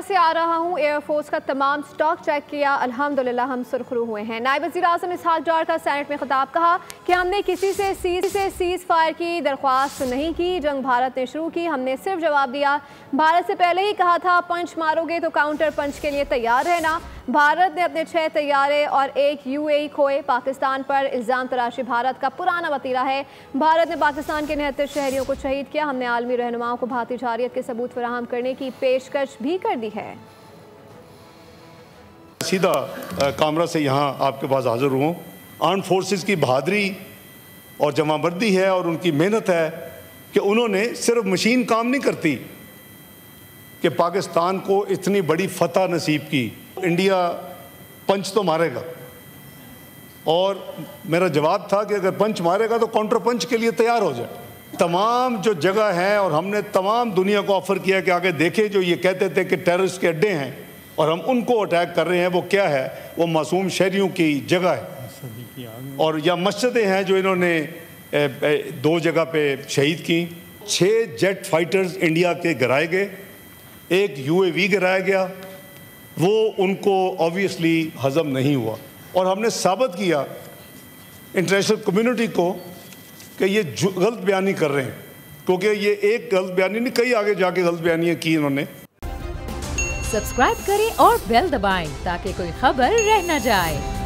से आ रहा हूं। एयरफोर्स का तमाम स्टॉक चेक किया, अल्हम्दुलिल्लाह हम सुरखरू हुए हैं। नायब वज़ीर आज़म इसहाक डार का सेनेट में खिताब, कहा कि हमने किसी से सीज़ फायर की दरख्वास्त नहीं की, जंग भारत ने शुरू की, हमने सिर्फ जवाब दिया। भारत से पहले ही कहा था पंच मारोगे तो काउंटर पंच के लिए तैयार रहना। भारत ने अपने 6 तैयारे और 1 UAE खोए। पाकिस्तान पर इल्ज़ाम तराशी भारत का पुराना वतीरा है। भारत ने पाकिस्तान के 69 शहरियों को शहीद किया। हमने आलमी रहनुमाओं को भारतीय जारियत के सबूत फराहम करने की पेशकश भी कर दी है। सीधा कामरा से यहाँ आपके पास हाजिर हूँ। आर्म फोर्सेस की बहादरी और जमाबंदी है और उनकी मेहनत है कि उन्होंने सिर्फ मशीन काम नहीं करती कि पाकिस्तान को इतनी बड़ी फतह नसीब की। इंडिया पंच तो मारेगा और मेरा जवाब था कि अगर पंच मारेगा तो काउंटर पंच के लिए तैयार हो जाए। तमाम जो जगह हैं और हमने तमाम दुनिया को ऑफ़र किया कि आगे देखें, जो ये कहते थे कि टेररिस्ट के अड्डे हैं और हम उनको अटैक कर रहे हैं, वो क्या है? वो मासूम शहरियों की जगह है और या मस्जिदें हैं जो इन्होंने 2 जगह पे शहीद की। 6 जेट फाइटर्स इंडिया के गिराए गए, 1 UAV गिराया गया, वो उनको ऑब्वियसली हज़म नहीं हुआ और हमने साबित किया इंटरनेशनल कम्युनिटी को कि ये गलत बयानी कर रहे हैं, क्योंकि ये एक गलत बयानी नहीं, कई आगे जाके गलत बयानियाँ की इन्होंने। सब्सक्राइब करें और बेल दबाएं ताकि कोई खबर रह न जाए।